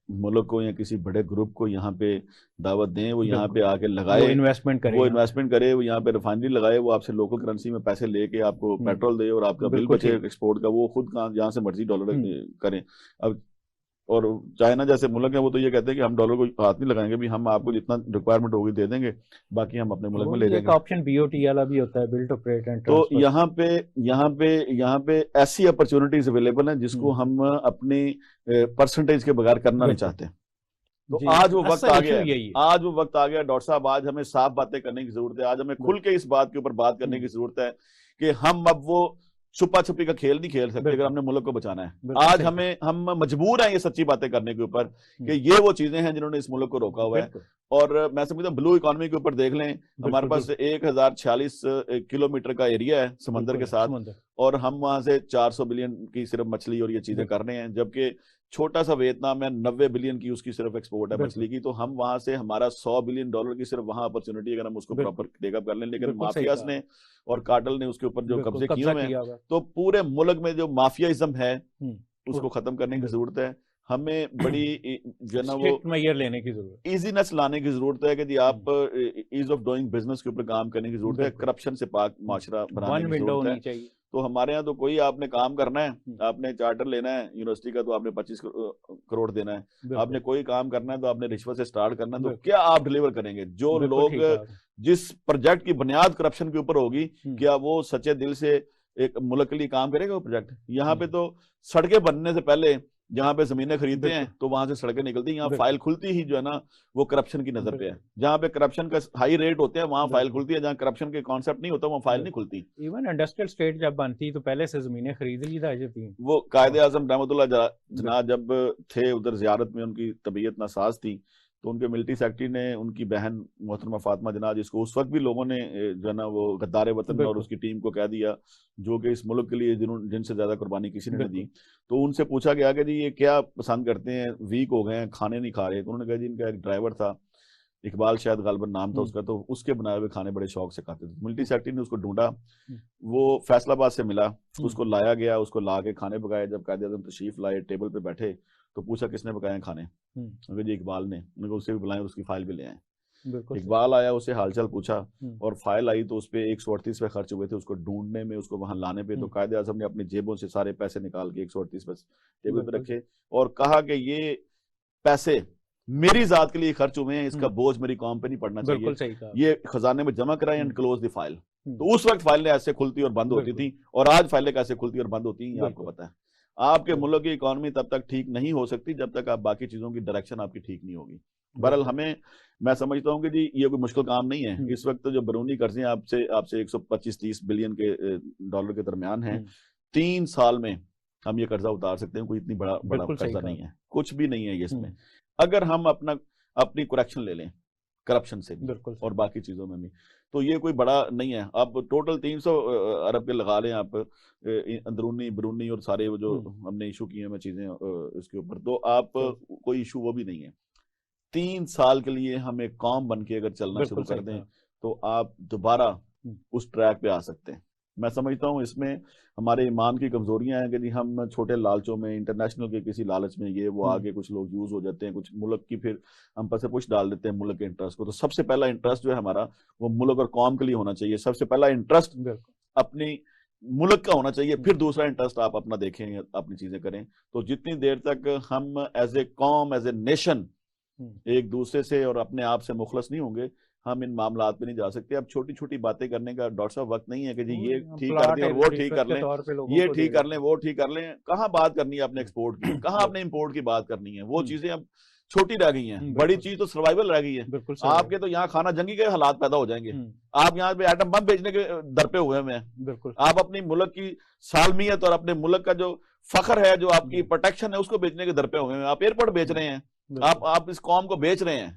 ملک کو یا کسی بڑے گروپ کو یہاں پہ دعوت دیں, وہ یہاں پہ آ کے لگائے, وہ انویسٹمنٹ کرے, وہ یہاں پہ ریفائنری لگائے, وہ آپ سے لوکل کرنسی میں پیسے لے کے آپ کو پیٹرول دے, اور آپ کا بل بچے ایکسپورٹ کا, وہ خود جہاں سے مرضی ڈالر کریں. اب اور چائنا جیسے ملک ہیں وہ تو یہ کہتے ہیں کہ ہم ڈالر کو ہاتھ نہیں لگائیں گے, بھی ہم آپ کو جتنا ریکوائرمنٹ ہوگی دے دیں گے, باقی ہم اپنے ملک میں لے لیں گے. ایک آپشن BOT والا بھی ہوتا ہے, بلڈ آپریٹ اینڈ ٹرانسفر. تو یہاں پہ ایسی اپرچونٹیز اویلیبل ہیں جس کو ہم اپنی پرسنٹیج کے بغیر کرنا نہیں چاہتے. تو آج وہ وقت آ گیا, آج وہ وقت آ گیا ڈاکٹر صاحب, آج ہمیں صاف باتیں کرنے کی ضرورت ہے, آج ہمیں کھل کے اس بات کے اوپر بات کرنے کی ضرورت ہے کہ ہم اب وہ چھپا چھپی کا کھیل نہیں کھیل سکتے اگر ہم نے ملک کو بچانا ہے. آج ہم مجبور ہیں یہ سچی باتیں کرنے کے اوپر کہ یہ وہ چیزیں ہیں جنہوں نے اس ملک کو روکا ہوا ہے. اور میں سمجھتا ہوں بلو اکانومی کے اوپر دیکھ لیں, ہمارے پاس 1046 کلومیٹر کا ایریا ہے سمندر کے ساتھ, اور ہم وہاں سے 400 بلین کی صرف مچھلی اور یہ چیزیں کر رہے ہیں, جبکہ چھوٹا سا ویتنام ہے 90 بلین کی اس کی صرف ایکسپورٹ ہے مچھلی کی, تو ہم وہاں سے ہمارا $100 بلین کی صرف وہاں اپرچونٹی اگر ہم اس کو پراپر ٹیک اپ کر لیں, لیکن مافیاز نے اور کارٹل نے اس کے اوپر جو قبضے کیے ہوئے ہیں, تو پورے ملک میں جو مافیاازم ہے اس کو ختم کرنے کی ضرورت ہے. ہمیں بڑی جو ہے نا وہ لینے کی ضرورت, ایزینس لانے کی ضرورت ہے کہ جی آپ ایز آف ڈوئنگ بزنس کے اوپر کام کرنے کی ضرورت ہے, کرپشن سے پاک معاشرہ بنانے کی ضرورت ہے. تو ہمارے ہاں تو کوئی آپ نے کام کرنا ہے, آپ نے چارٹر لینا ہے یونیورسٹی کا تو آپ نے 25 کروڑ دینا ہے, آپ نے کوئی کام کرنا ہے تو آپ نے رشوت سے سٹارٹ کرنا ہے, تو کیا آپ ڈیلیور کریں گے؟ جو لوگ جس پروجیکٹ کی بنیاد کرپشن کے اوپر ہوگی, کیا وہ سچے دل سے ایک ملک کے لیے کام کرے گا وہ پروجیکٹ؟ یہاں پہ تو سڑکیں بننے سے پہلے جہاں پہ زمینیں خریدتے ہیں تو وہاں سے سڑکیں نکلتی ہیں, یہاں فائل کھلتی ہی جو ہے نا وہ کرپشن کی نظر پہ ہے. جہاں پہ کرپشن کا ہائی ریٹ ہوتے ہیں وہاں فائل کھلتی ہے, جہاں کرپشن کے کانسیپٹ نہیں ہوتا وہاں فائل نہیں کھلتی. ایون انڈسٹریل اسٹیٹ جب بنتی تو پہلے سے زمینیں خرید لی جاتی ہیں. وہ قائد اعظم رحمۃ اللہ جناح جب تھے ادھر زیارت میں, ان کی طبیعت ناساز تھی, تو ان کے ملٹری سیکرٹری نے ان کی بہن محترمہ فاطمہ جناح, جس کو اس وقت بھی لوگوں نے جو ہے نا وہ غدار وطن اور اس کی ٹیم کو کہہ دیا, جو کہ اس ملک کے لیے جن سے زیادہ قربانی کسی نے دی, تو ان سے پوچھا گیا کہ جی یہ کیا پسند کرتے ہیں, ویک ہو گئے ہیں, کھانے نہیں کھا رہے. تو انہوں نے کہا جی ان کا ایک ڈرائیور تھا, اقبال شاید غالباً نام تھا اس کا, تو اس کے بنائے ہوئے کھانے بڑے شوق سے کھاتے تھے. ملٹری سیکرٹری نے اس کو ڈھونڈا, وہ فیصل آباد سے ملا, اس کو لایا گیا, اس کو لا کے کھانے پکائے. جب قائد اعظم تشریف لائے, ٹیبل پہ بیٹھے, تو پوچھا کس نے پکائے ہیں کھانے؟ جی اقبال نے. انہوں نے اسے بھی بلائیں, اس کی فائل بھی لے آئے. اقبال آیا, اسے حال چال پوچھا, اور فائل آئی تو اس پہ 138 روپے خرچ ہوئے تھے اس کو ڈھونڈنے میں, اس کو وہاں لانے پہ. تو قائد اعظم نے اپنی جیبوں سے سارے پیسے نکال کے 138 پہ ٹیبل پہ رکھے اور کہا کہ یہ پیسے میری ذات کے لیے خرچ ہوئے ہیں, اس کا بوجھ میری قوم پہ نہیں پڑنا چاہیے, یہ خزانے میں جمع کرائیں اینڈ کلوز دی فائل. تو اس وقت فائلیں ایسے کھلتی اور بند ہوتی تھیں, اور آج فائلیں کیسے کھلتی اور بند ہوتی ہیں آپ کو پتا ہے. آپ کے ملک کی اکانومی تب تک ٹھیک نہیں ہو سکتی جب تک آپ باقی چیزوں کی ڈائریکشن آپ کی ٹھیک نہیں ہوگی. بہرحال میں سمجھتا ہوں کہ جی یہ کوئی مشکل کام نہیں ہے. اس وقت جو بیرونی قرضے آپ سے 125-30 بلین کے ڈالر کے درمیان ہیں, 3 سال میں ہم یہ قرضہ اتار سکتے ہیں. کوئی اتنی بڑا قرضہ نہیں ہے, کچھ بھی نہیں ہے اس میں, اگر ہم اپنی کریکشن لے لیں کرپشن سے بھی اور باقی چیزوں میں بھی. تو یہ کوئی بڑا نہیں ہے. آپ ٹوٹل 300 ارب کے لگا لیں آپ, اندرونی بیرونی اور سارے وہ جو ہم نے ایشو کیے ہیں چیزیں اس کے اوپر, تو آپ کوئی ایشو وہ بھی نہیں ہے. 3 سال کے لیے ہم ایک قوم بن کے اگر چلنا شروع کر دیں تو آپ دوبارہ اس ٹریک پہ آ سکتے ہیں. میں سمجھتا ہوں اس میں ہمارے ایمان کی کمزوریاں ہیں کہ جی ہم چھوٹے لالچوں میں, انٹرنیشنل کے کسی لالچ میں, یہ وہ آگے کچھ لوگ یوز ہو جاتے ہیں, کچھ ملک کی پھر ہم پر سے پوچھ ڈال دیتے ہیں ملک کے انٹرسٹ کو. تو سب سے پہلا انٹرسٹ جو ہے ہمارا وہ ملک اور قوم کے لیے ہونا چاہیے. سب سے پہلا انٹرسٹ اپنی ملک کا ہونا چاہیے, پھر دوسرا انٹرسٹ آپ اپنا دیکھیں, اپنی چیزیں کریں. تو جتنی دیر تک ہم ایز اے قوم, ایز اے نیشن ایک دوسرے سے اور اپنے آپ سے مخلص نہیں ہوں گے, ہم ان معاملات پہ نہیں جا سکتے. اب چھوٹی چھوٹی باتیں کرنے کا ڈاکٹر صاحب وقت نہیں ہے کہ جی یہ ٹھیک کر دیں اور وہ ٹھیک کر لیں, یہ ٹھیک کر لیں وہ ٹھیک کر لیں. کہاں بات کرنی ہے اپنے ایکسپورٹ کی, کہاں اپنے امپورٹ کی بات کرنی ہے؟ وہ چیزیں اب چھوٹی رہ گئی ہیں. بڑی چیز تو سروائیول رہ گئی ہے. آپ کے تو یہاں کھانا جنگی کے حالات پیدا ہو جائیں گے. آپ یہاں پہ ایٹم بم بیچنے کے در پہ ہوئے ہیں. آپ اپنی ملک کی سالمیت اور اپنے ملک کا جو فخر ہے, جو آپ کی پروٹیکشن ہے, اس کو بیچنے کے در پہ ہوئے ہیں. آپ ایئرپورٹ بیچ رہے ہیں, آپ اس قوم کو بیچ رہے ہیں.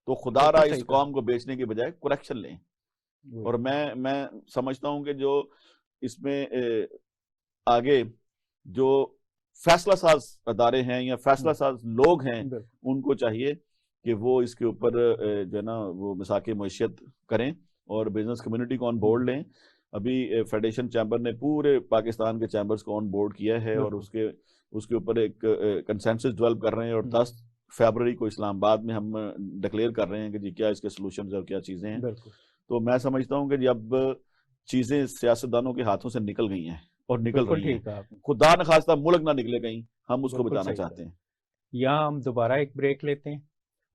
تو خدا را اس قوم کو بیچنے کی بجائے کریکشن لیں. اور میں سمجھتا ہوں کہ جو اس میں آگے جو فیصلہ ساز ادارے ہیں یا فیصلہ ساز لوگ ہیں, ان کو چاہیے کہ وہ اس کے اوپر جو ہے نا وہ مساق معیشت کریں اور بزنس کمیونٹی کو آن بورڈ لیں. ابھی فیڈریشن چیمبر نے پورے پاکستان کے چیمبرز کو آن بورڈ کیا ہے اور اس کے اوپر ایک کنسنسس ڈیولپ کر رہے ہیں. اور 10 فیبروری کو اسلام آباد میں ہم ڈکلیئر کر رہے ہیں کہ جی کیا اس کے سلوشنز اور کیا چیزیں ہیں. تو میں سمجھتا ہوں کہ جی اب چیزیں سیاستدانوں کے ہاتھوں سے نکل گئی ہیں اور نکل رہی ہیں. خدا نخواستہ ملک نہ نکلے کہیں, ہم اس کو بچانا چاہتے ہیں. یہاں ہم دوبارہ ایک بریک لیتے ہیں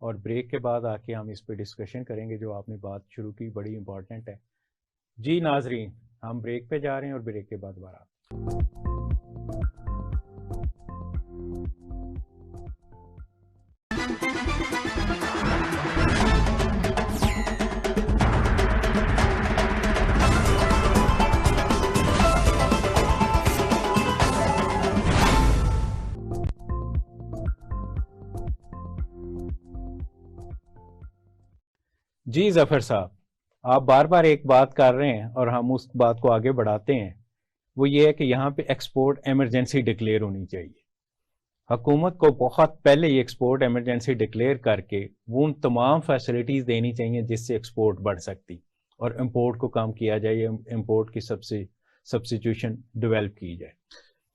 اور بریک کے بعد آ کے ہم اس پہ ڈسکشن کریں گے. جو آپ نے بات شروع کی بڑی امپورٹنٹ ہے. جی ناظرین, ہم بریک پہ جا رہے ہیں اور بریک کے بعد دوبارہ جی ظفر صاحب, آپ بار بار ایک بات کر رہے ہیں اور ہم اس بات کو آگے بڑھاتے ہیں. وہ یہ ہے کہ یہاں پہ ایکسپورٹ ایمرجنسی ڈکلیئر ہونی چاہیے. حکومت کو بہت پہلے یہ ایکسپورٹ ایمرجنسی ڈکلیئر کر کے وہ ان تمام فیسلٹیز دینی چاہیے جس سے ایکسپورٹ بڑھ سکتی اور امپورٹ کو کم کیا جائے، امپورٹ کی سبسٹیٹیوشن ڈیولپ کی جائے.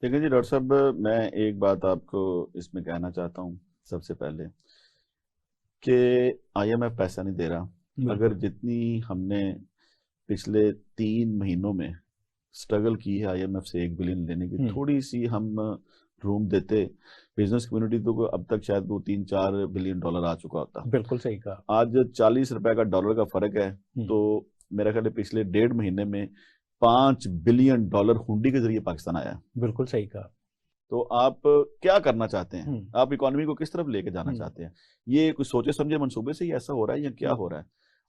دیکھیں جی ڈاکٹر صاحب، میں ایک بات آپ کو اس میں کہنا چاہتا ہوں سب سے پہلے کہ آئی ایم ایف پیسہ نہیں دے رہا. اگر جتنی ہم نے پچھلے 3 مہینوں میں سٹرگل کی ہے آئی ایم ایف سے 1 بلین لینے کی، تھوڑی سی ہم روم دیتے بزنس کمیونٹی تو اب تک شاید وہ 3-4 بلین ڈالر آ چکا ہوتا. بالکل صحیح کہا. آج 40 روپے کا ڈالر کا فرق ہے، تو میرا خیال ہے پچھلے 1.5 مہینے میں 5 بلین ڈالر ہنڈی کے ذریعے پاکستان آیا. بالکل صحیح کہا. تو آپ کیا کرنا چاہتے ہیں؟ آپ اکانومی کو کس طرف لے کے جانا چاہتے ہیں؟ یہ کچھ سوچے سمجھے منصوبے سے ہی ایسا ہو رہا ہے یا کیا ہو رہا ہے؟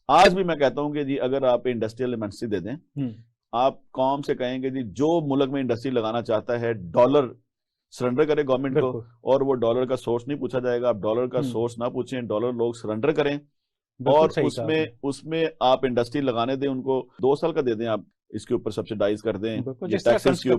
آج بھی میں کہتا ہوں کہ جی اگر آپ انڈسٹریل ایمرجنسی دے دیں، آپ قوم سے کہیں گے جی جو ملک میں انڈسٹری لگانا چاہتا ہے ڈالر سرنڈر کرے گورنمنٹ کو، اور وہ ڈالر کا سورس نہیں پوچھا جائے گا. آپ ڈالر کا سورس نہ پوچھیں، ڈالر لوگ سرنڈر کریں اور اس میں آپ انڈسٹری لگانے دیں. ان کو 2 سال کا دے دیں، آپ اس کے اوپر سبسڈائز کر دیں ٹیکسز کے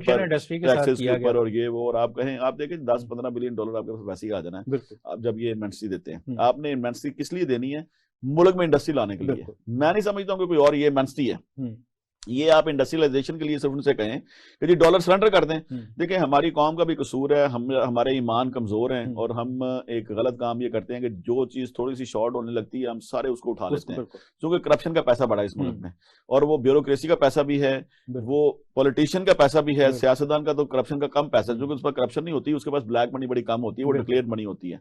اوپر اور یہ وہ، اور آپ کہیں آپ دیکھیں 10-15 بلین ڈالر آپ کے پاس ویسے ہی آ جانا ہے. آپ جب یہ انوینٹری دیتے ہیں، آپ نے انوینٹری کس لیے دینی ہے؟ ملک میں انڈسٹری لانے کے لیے. میں نہیں سمجھتا ہوں کہ کوئی اور یہ انوینٹری ہے. یہ آپ انڈسٹریلائزیشن کے لیے صرف ان سے کہیں کہ جی ڈالر سرنڈر کر دیں. دیکھیں ہماری قوم کا بھی قصور ہے، ہمارے ایمان کمزور ہیں، اور ہم ایک غلط کام یہ کرتے ہیں کہ جو چیز تھوڑی سی شارٹ ہونے لگتی ہے ہم سارے اس کو اٹھا لیتے ہیں، کیونکہ کرپشن کا پیسہ بڑا ہے اس ملک میں، اور وہ بیوروکریسی کا پیسہ بھی ہے، وہ پولیٹیشین کا پیسہ بھی ہے. سیاستدان کا تو کرپشن کا کم پیسہ ہے، کیونکہ اس پر کرپشن نہیں ہوتی، اس کے پاس بلیک منی بڑی کم ہوتی ہے، وہ ڈکلیئرڈ منی ہوتی ہے.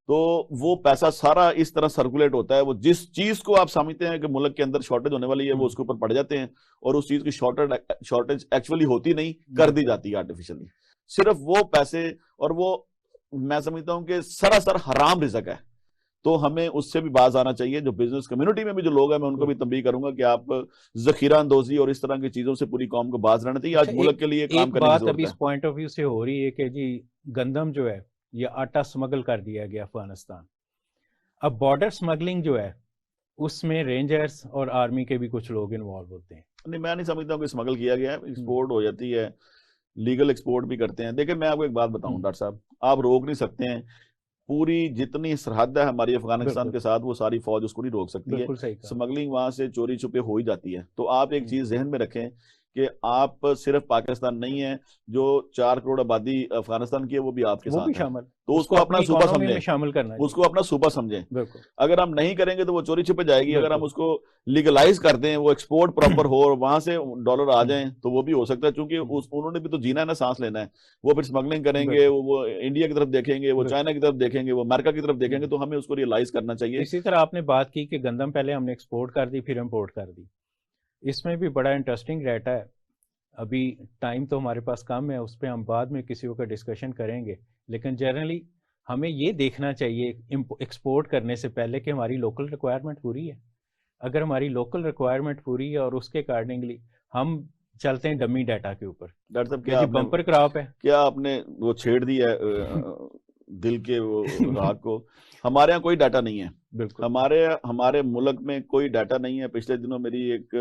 تو وہ پیسہ سارا اس طرح سرکولیٹ ہوتا ہے. وہ جس چیز کو آپ سمجھتے ہیں کہ ملک کے اندر شارٹیج ہونے والی ہے، وہ اس کے اوپر پڑ جاتے ہیں، اور اس چیز کی شارٹیج ایکچولی ہوتی نہیں، کر دی جاتی ہے آرٹیفیشلی. صرف وہ پیسے، اور وہ میں سمجھتا ہوں کہ سراسر حرام رزق ہے. تو ہمیں اس سے بھی باز آنا چاہیے. جو بزنس کمیونٹی میں بھی جو لوگ ہیں، میں ان کو بھی تنبیہ کروں گا کہ آپ ذخیرہ اندوزی اور اس طرح کی چیزوں سے پوری قوم کو باز رہنا چاہیے. آج ملک کے لیے کام کرنے کی ضرورت ہے. بات ابھی اس پوائنٹ آف ویو سے ہو رہی ہے کہ جی گندم جو ہے یہ آٹا سمگل کر دیا گیا افغانستان. اب بارڈر سمگلنگ جو ہے اس میں رینجرز اور آرمی کے بھی کچھ لوگ انوالو ہوتے ہیں. نہیں، میں نہیں سمجھتا ہوں کہ اسمگل کیا گیا ہے. ایکسپورٹ ہو جاتی ہے، لیگل ایکسپورٹ بھی کرتے ہیں. دیکھیں میں آپ کو ایک بات بتاؤں ڈاکٹر صاحب، آپ روک نہیں سکتے ہیں پوری جتنی سرحد ہے ہماری افغانستان کے ساتھ، وہ ساری فوج اس کو نہیں روک سکتی ہے. سمگلنگ وہاں سے چوری چھپے ہو ہی جاتی ہے. تو آپ ایک چیز ذہن میں رکھیں کہ آپ صرف پاکستان نہیں ہیں، جو 4 کروڑ آبادی افغانستان کی ہے وہ بھی آپ کے ساتھ ہے. تو اس کو اپنا صوبہ سمجھیں، شامل کرنا، اس کو اپنا صوبہ سمجھیں. اگر ہم نہیں کریں گے تو وہ چوری چھپے جائے گی. اگر ہم اس کو لیگلائز کر دیں، وہ ایکسپورٹ پراپر ہو اور وہاں سے ڈالر آ جائیں، تو وہ بھی ہو سکتا ہے. چونکہ انہوں نے بھی تو جینا ہے نا، سانس لینا ہے. وہ پھر اسمگلنگ کریں گے، وہ انڈیا کی طرف دیکھیں گے، وہ چائنا کی طرف دیکھیں گے، وہ امریکہ کی طرف دیکھیں گے. تو ہمیں اس کو ریئلائز کرنا چاہیے. اسی طرح آپ نے بات کی کہ گندم پہلے ہم نے ایکسپورٹ کر دی پھر امپورٹ کر دی. اس میں بھی بڑا انٹرسٹنگ ڈیٹا ہے. ابھی ٹائم تو ہمارے پاس کم ہے، اس پہ ہم بعد میں کسی کا ڈسکشن کریں گے. لیکن جنرلی ہمیں یہ دیکھنا چاہیے ایکسپورٹ کرنے سے پہلے کہ ہماری لوکل ریکوائرمنٹ پوری ہے. اگر ہماری لوکل ریکوائرمنٹ پوری ہے اور اس کے اکارڈنگلی ہم چلتے ہیں ڈمی ڈیٹا کے اوپر. ڈاکٹر صاحب کیا بمپر کراپ ہے، کیا آپ نے وہ چھیڑ دی ہے دل کے وہ راگ کو. ہمارے ہاں کوئی ڈیٹا نہیں ہے. بالکل ہمارے ملک میں کوئی ڈیٹا نہیں ہے. پچھلے دنوں میری ایک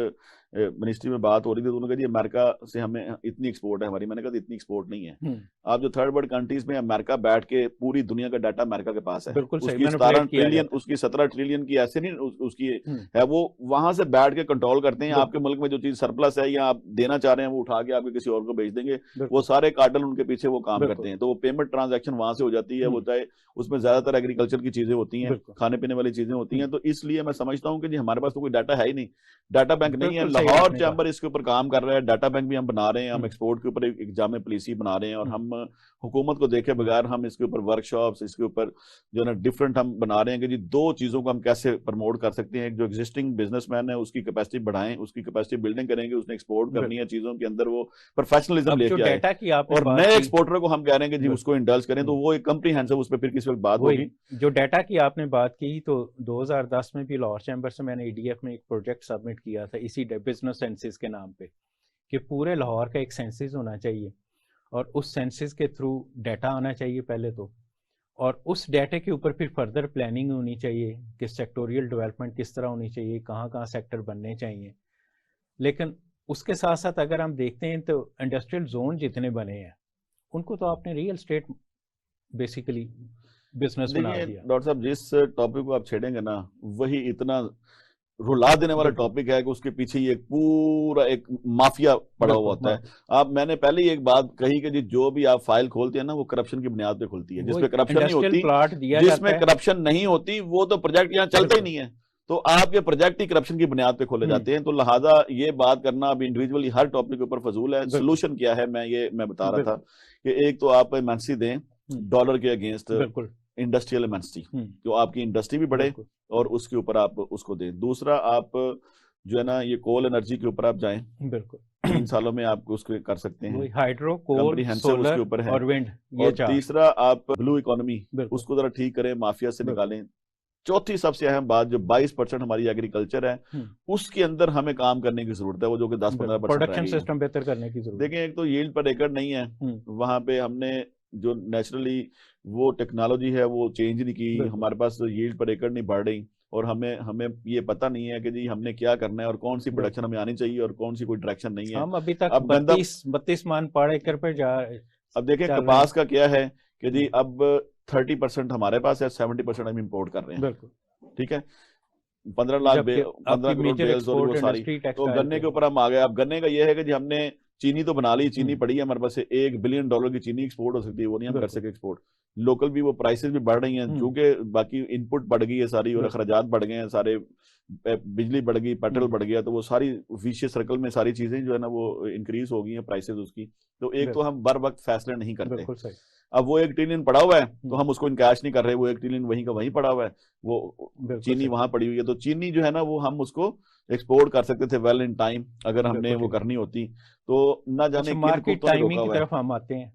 منسٹری میں بات ہو رہی تھی تو انہوں نے کہا جی امریکہ سے ہمیں اتنی ایکسپورٹ ہے ہماری. میں نے کہا اتنی ایکسپورٹ نہیں ہے. آپ جو تھرڈ ورلڈ کنٹریز میں امریکہ بیٹھ کے پوری دنیا کا ڈیٹا امریکہ کے پاس ہے. اس کی 17 ٹریلین کی ایسے نہیں اس کی ہے، وہ وہاں سے بیٹھ کے کنٹرول کرتے ہیں. آپ کے ملک میں جو چیز سرپلس ہے یا آپ دینا چاہ رہے ہیں وہ اٹھا کے آپ کے کسی اور کو بھیج دیں گے. وہ سارے کارٹل ان کے پیچھے وہ کام کرتے ہیں. تو وہ پیمنٹ ٹرانزیکشن وہاں سے ہو جاتی ہے. وہ چاہے اس میں زیادہ تر ایگریکلچر کی چیزیں ہوتی ہیں، کھانے پینے والی چیزیں ہوتی ہیں. تو اس لیے میں سمجھتا ہوں کہ جی ہمارے پاس تو کوئی ڈیٹا ہے ہی نہیں. ڈیٹا بینک نہیں ہے. لاہور چیمبر اس کے اوپر کام کر رہا ہے. ڈیٹا بینک بھی ہم بنا رہے ہیں. ہم ایکسپورٹ کے اوپر ایک جامع پالیسی بنا رہے ہیں، اور ہم حکومت کو دیکھے بغیر ہم اس کے اوپر ورک شاپس، اس کے اوپر جو ہے نا ڈفرینٹ ہم بنا رہے ہیں کہ جی 2 چیزوں کو ہم کیسے پروموٹ کر سکتے ہیں. ایک جو ایگزسٹنگ بزنس مین ہے اس کی کیپیسٹی بڑھائیں، اس کی کیپیسٹی بلڈنگ کریں گے. اس نے ایکسپورٹ کرنی ہے چیزوں کے اندر، وہ پروفیشنلزم لے کے آئے. اور نئے ایکسپورٹر کو ہم کہہ رہے ہیں کہ جی اس کو انڈلج کریں. تو وہ ایک کمپریہنسو، اس پہ پھر کسی وقت بات ہوگی. جو ڈیٹا کی آپ نے بات کی تو 2010 میں بھی لاہور چیمبر سے میں نے EDF میں ایک پروجیکٹ سبمٹ کیا تھا اسی بزنس سینسز کے نام پہ، کہ پورے لاہور کا ایک سینسز ہونا چاہیے اور اس سینسز کے تھرو ڈیٹا آنا چاہیے پہلے تو، اور اس ڈیٹا کے اوپر پھر فردر پلاننگ ہونی چاہیے کہ سیکٹوریل ڈیولپمنٹ کس طرح ہونی چاہیے، کہاں کہاں سیکٹر بننے چاہیے. لیکن اس کے ساتھ ساتھ اگر ہم دیکھتے ہیں تو انڈسٹریل زون جتنے بنے ہیں ان کو تو آپ نے ریئل اسٹیٹ بیسیکلی بزنس بنا دیکھیے دیا. ڈاکٹر صاحب جس ٹاپک کو آپ چھیڑیں گے نا وہی اتنا رلا دینے والا ٹاپک ہے کہ اس کے پیچھے یہ پورا ایک مافیا پڑا ہوا ہوتا ہے. میں نے پہلے ہی ایک بات کہی کہ جو بھی آپ فائل کھولتے ہیں نا وہ کرپشن کی بنیاد پہ کھلتی ہے. جس پہ کرپشن نہیں ہوتی, جس میں کرپشن نہیں ہوتی وہ تو پروجیکٹ یہاں چلتے ہی نہیں ہے. تو آپ کے پروجیکٹ ہی کرپشن کی بنیاد پہ کھولے جاتے ہیں. تو لہٰذا یہ بات کرنا اب انڈیویجولی ہر ٹاپک کے اوپر فضول ہے. سولوشن کیا ہے میں بتا رہا تھا کہ ایک تو آپ ایمرجنسی دیں ڈالر کے اگینسٹ انڈسٹریل ایمرجنسی, جو آپ کی انڈسٹری بھی بڑھے اور اس کے اوپر آپ اس کو دیں. دوسرا آپ جو ہے نا یہ کول انرجی کے اوپر آپ جائیں, 3 سالوں میں آپ اس کو کر سکتے ہیں. ہائیڈرو, کول, سولر اور ونڈ. اور تیسرا آپ بلو اکانومی اس کو ذرا ٹھیک کریں, مافیا سے نکالیں. چوتھی سب سے اہم بات جو 22% ہماری ایگریکلچر ہے اس کے اندر ہمیں کام کرنے کی ضرورت ہے, وہ جو کہ 10-15% پروڈکشن سسٹم بہتر کرنے کی ضرورت. دیکھیں ایک تو ییلڈ پر ایکڑ نہیں ہے, وہاں پہ ہم نے جو نیچرلی وہ ٹیکنالوجی ہے وہ چینج نہیں کی. ہمارے پاس ییلڈ پر ایکڑ نہیں بڑھ رہی اور ہمیں یہ پتہ نہیں ہے کہ جی ہم نے کیا کرنا ہے اور کون سی پروڈکشن ہمیں آنی چاہیے اور کون سی کوئی ڈائریکشن نہیں ہے. ہم ابھی تک 32 من پر ایکڑ پہ جا رہے ہیں. اب دیکھیں کپاس کا کیا ہے کہ جی اب 30% ہمارے پاس ہے, 70% ہم امپورٹ کر رہے ہیں. ٹھیک ہے, 15 لاکھ 15 کروڑ بیلز اور وہ ساری. تو گنے کے اوپر ہم آ گئے. اب گنے کا یہ ہے کہ جی ہم نے چینی تو بنا لی, چینی پڑی ہے ہمارے پاس, $1 بلین کی چینی ایکسپورٹ ہو سکتی ہے, وہ نہیں ہم کر سکے ایکسپورٹ. لوکل بھی وہ پرائسز بھی بڑھ رہی ہیں چونکہ باقی ان پٹ بڑھ گئی ہے ساری اور اخراجات بڑھ گئے ہیں سارے, بجلی بڑھ گئی, پیٹرول بڑھ گیا, تو وہ ساری ویشیس سرکل میں ساری چیزیں جو ہے نا وہ انکریز ہو گئی ہیں پرائسز اس کی. تو ایک تو ہم بر وقت فیصلے نہیں کرتے. اب وہ $1 ٹریلین پڑا ہوا ہے تو ہم اس کو انکیش نہیں کر رہے, وہ $1 ٹریلین وہیں کا وہیں پڑا ہوا ہے, وہ چینی وہاں پڑی ہوئی ہے. تو چینی جو ہے نا وہ ہم اس کو ایکسپورٹ کر سکتے تھے ویل ان ٹائم اگر ہم نے وہ کرنی ہوتی. تو نہ جانے مارکیٹ ٹائمنگ کی طرف ہم آتے ہیں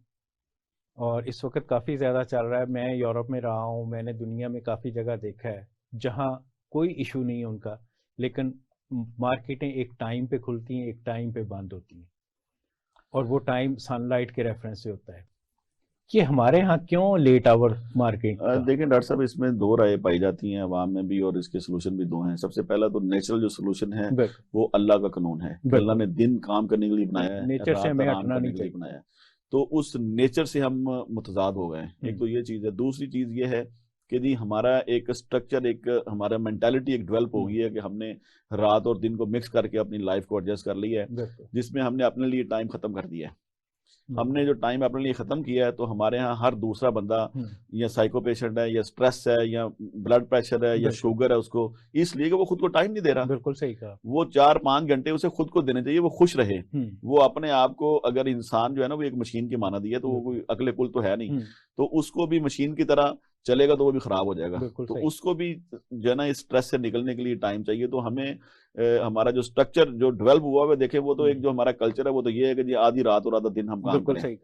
اور اس وقت کافی زیادہ چل رہا ہے. میں یورپ میں رہا ہوں, میں نے دنیا میں کافی جگہ دیکھا ہے جہاں کوئی ایشو نہیں ہے ان کا, لیکن مارکیٹیں ایک ٹائم پہ کھلتی ہیں, ایک ٹائم پہ بند ہوتی ہیں, اور وہ ٹائم سن لائٹ کے ریفرنس سے ہوتا ہے. کہ ہمارے ہاں کیوں لیٹ آور مارکیٹ؟ دیکھیں ڈاکٹر صاحب اس میں 2 رائے پائی جاتی ہیں عوام میں بھی, اور اس کے سلوشن بھی 2 ہیں. سب سے پہلا تو نیچرل جو سلوشن ہے وہ اللہ کا قانون ہے. اللہ نے دن کام کرنے کے لیے بنایا ہے, نیچر سے ہمیں ہٹنا نہیں چاہیے بنایا ہے. تو اس نیچر سے ہم متضاد ہو گئے. ایک تو یہ چیز ہے. دوسری چیز یہ ہے کہ جی ہمارا ایک اسٹرکچر, ایک ہمارا مینٹالٹی ایک ڈیولپ ہو گئی ہے کہ ہم نے رات اور دن کو مکس کر کے اپنی لائف کو ایڈجسٹ کر لی ہے, جس میں ہم نے اپنے لیے ٹائم ختم کر دیا ہے. ہم نے جو ٹائم اپنے لیے ختم کیا ہے تو ہمارے ہاں ہر دوسرا بندہ یا سائیکو پیشنٹ ہے یا سٹریس ہے یا بلڈ پریشر ہے یا شوگر ہے اس کو, اس لیے کہ وہ خود کو ٹائم نہیں دے رہا. بالکل صحیح کہا. وہ 4-5 گھنٹے اسے خود کو دینے چاہیے, وہ خوش رہے. وہ اپنے آپ کو, اگر انسان جو ہے نا وہ ایک مشین کی مانند ہے تو وہ کوئی عقل کل تو ہے نہیں, تو اس کو بھی مشین کی طرح چلے گا تو وہ بھی خراب ہو جائے گا. تو اس کو بھی جو ہے نا اس اسٹریس سے نکلنے کے لیے ٹائم چاہیے. تو ہمیں ہمارا جو اسٹرکچر جو ڈیولپ ہوا ہے دیکھیں, وہ تو ایک جو ہمارا کلچر ہے وہ تو یہ ہے کہ جی آدھی رات اور آدھا دن ہم کام کریں.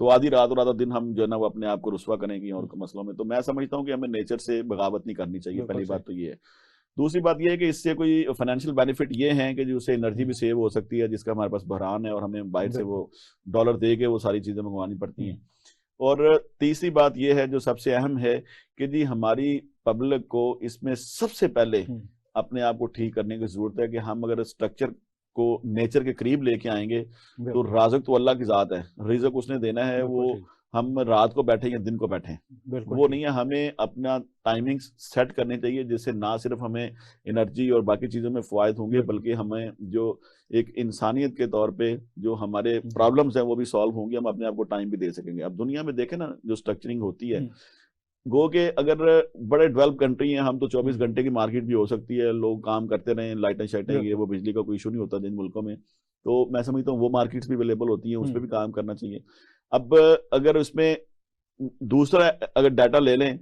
تو آدھی رات اور آدھا دن ہم جو ہے نا وہ اپنے آپ کو رسوا کریں گے اور مسئلوں میں. تو میں سمجھتا ہوں کہ ہمیں نیچر سے بغاوت نہیں کرنی چاہیے. پہلی بات تو یہ ہے. دوسری بات یہ ہے کہ اس سے کوئی فائنینشیل بینیفٹ یہ ہیں کہ جو اس سے انرجی بھی سیو ہو سکتی ہے, جس کا ہمارے پاس بحران ہے اور ہمیں باہر سے وہ ڈالر دے کے وہ ساری چیزیں منگوانی پڑتی ہیں. اور تیسری بات یہ ہے جو سب سے اہم ہے کہ جی ہماری پبلک کو اس میں سب سے پہلے اپنے آپ کو ٹھیک کرنے کی ضرورت ہے کہ ہم اگر اسٹرکچر کو نیچر کے قریب لے کے آئیں گے تو رازق تو اللہ کی ذات ہے, رزق اس نے دینا ہے. وہ ہم رات کو بیٹھیں یا دن کو بیٹھیں وہ نہیں ہے. ہمیں اپنا ٹائمنگ سیٹ کرنے چاہیے جس سے نہ صرف ہمیں انرجی اور باقی چیزوں میں فوائد ہوں گے بلکہ ہمیں جو ایک انسانیت کے طور پہ جو ہمارے پرابلمز ہیں وہ بھی سالو ہوں گے, ہم اپنے آپ کو ٹائم بھی دے سکیں گے. اب دنیا میں دیکھیں نا جو اسٹرکچرنگ ہوتی ہے, گو کہ اگر بڑے ڈیولپ کنٹری ہیں ہم تو 24 گھنٹے کی مارکیٹ بھی ہو سکتی ہے, لوگ کام کرتے رہیں, لائٹیں شائٹیں یہ وہ, بجلی کا کوئی ایشو نہیں ہوتا جن ملکوں میں. تو میں سمجھتا ہوں وہ مارکیٹس بھی اویلیبل ہوتی ہیں, اس پہ بھی کام کرنا چاہیے. اب اگر اس میں دوسرا اگر ڈیٹا لے لیں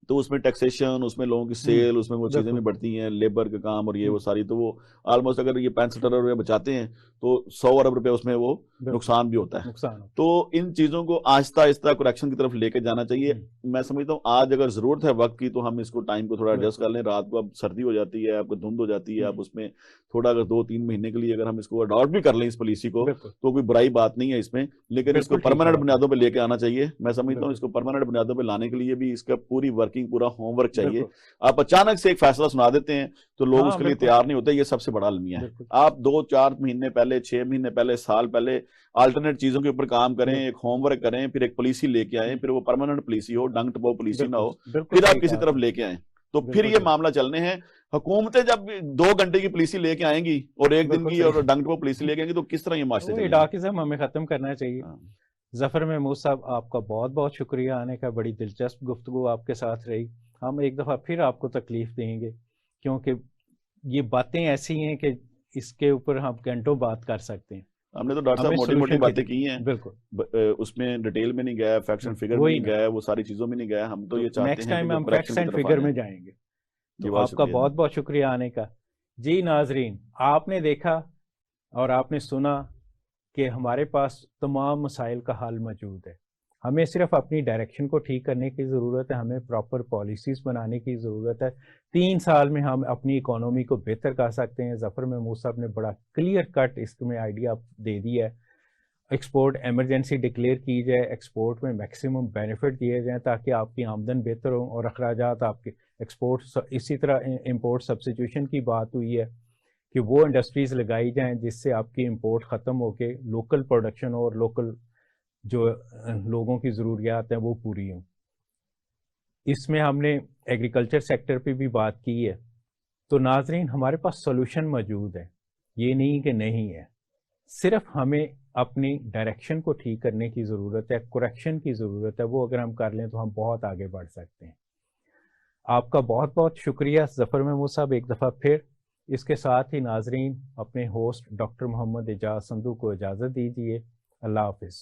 تو اس میں ٹیکسیشن, اس میں لوگوں کی سیل, اس میں وہ چیزیں بھی بڑھتی ہیں, لیبر کا کام اور یہ وہ ساری. تو وہ آلموسٹ اگر یہ 65 ارب روپے بچاتے ہیں تو 100 ارب روپے اس میں وہ نقصان بھی ہوتا ہے. تو ان چیزوں کو آہستہ آہستہ کریکشن کی طرف لے کے جانا چاہیے. میں سمجھتا ہوں آج اگر ضرورت ہے وقت کی تو ہم اس کو ٹائم کو تھوڑا ایڈجسٹ کر لیں. رات کو اب سردی ہو جاتی ہے, آپ کو دھند ہو جاتی ہے, آپ اس میں تھوڑا اگر 2-3 مہینے کے لیے اگر ہم اس کو اڈاپٹ بھی کر لیں اس پالیسی کو تو کوئی برائی بات نہیں ہے اس میں, لیکن اس کو پرماننٹ بنیادوں پہ لے کے آنا چاہیے. میں سمجھتا ہوں اس کو پرماننٹ بنیادوں پہ لانے کے لیے بھی اس کا پوری ورکنگ ورکنگ پورا ہوم ورک چاہیے. آپ اچانک سے ایک فیصلہ سنا دیتے ہیں تو لوگ اس کے لیے تیار نہیں ہوتے. یہ سب سے بڑا المیہ ہے. آپ 2-4 مہینے پہلے، 6 مہینے پہلے، سال پہلے آلٹرنیٹ چیزوں کے اوپر کام کریں، ایک ہوم ورک کریں، پھر ایک پالیسی لے کے آئیں. پھر وہ پرماننٹ پالیسی ہو، ڈنگ ٹپو پالیسی نہ ہو، پھر آپ کسی طرف لے کے آئیں. تو پھر یہ معاملہ چلنے ہیں. حکومتیں جب 2 گھنٹے کی پالیسی لے کے آئیں گی اور 1 دن کی اور ڈنگ ٹپو پالیسی لے کے آئیں گی تو کس طرح یہ معاشرے چلے گا؟ ڈاکزم ہمیں ختم کرنا چاہیے. ظفر محمود صاحب، آپ کا بہت بہت شکریہ آنے کا. بڑی دلچسپ گفتگو آپ کے ساتھ رہی. ہم ایک دفعہ پھر آپ کو تکلیف دیں گے کیونکہ یہ باتیں ایسی ہیں کہ اس کے اوپر ہم گھنٹوں بات کر سکتے ہیں. ہم نے تو ڈاکٹر صاحب موٹی موٹی باتیں کی ہیں. بالکل اس میں ڈیٹیل میں نہیں گیا، فیکٹس اینڈ فگر میں نہیں گیا، وہ ساری چیزوں میں نہیں گیا. ہم تو یہ چاہتے ہیں نیکسٹ ٹائم ہم فیکٹس اینڈ فگر میں جائیں گے. تو آپ کا بہت بہت شکریہ آنے کا. جی ناظرین، آپ نے دیکھا اور آپ نے سنا کہ ہمارے پاس تمام مسائل کا حل موجود ہے. ہمیں صرف اپنی ڈائریکشن کو ٹھیک کرنے کی ضرورت ہے. ہمیں پراپر پالیسیز بنانے کی ضرورت ہے. 3 سال میں ہم اپنی اکانومی کو بہتر کر سکتے ہیں. ظفر محمود صاحب نے بڑا کلیئر کٹ اس میں آئیڈیا دے دیا ہے. ایکسپورٹ ایمرجنسی ڈکلیئر کی جائے، ایکسپورٹ میں میکسیمم بینیفٹ دیے جائیں تاکہ آپ کی آمدن بہتر ہوں اور اخراجات آپ کے ایکسپورٹ. اسی طرح امپورٹ سبسٹیوشن کی بات ہوئی ہے کہ وہ انڈسٹریز لگائی جائیں جس سے آپ کی امپورٹ ختم ہو کے لوکل پروڈکشن اور لوکل جو لوگوں کی ضروریات ہیں وہ پوری ہوں. اس میں ہم نے ایگریکلچر سیکٹر پہ بھی بات کی ہے. تو ناظرین، ہمارے پاس سولوشن موجود ہے، یہ نہیں کہ نہیں ہے. صرف ہمیں اپنی ڈائریکشن کو ٹھیک کرنے کی ضرورت ہے، کریکشن کی ضرورت ہے. وہ اگر ہم کر لیں تو ہم بہت آگے بڑھ سکتے ہیں. آپ کا بہت بہت شکریہ ظفر محمود صاحب ایک دفعہ پھر. اس کے ساتھ ہی ناظرین، اپنے ہوسٹ ڈاکٹر محمد اعجاز سندھو کو اجازت دیجیے. اللہ حافظ.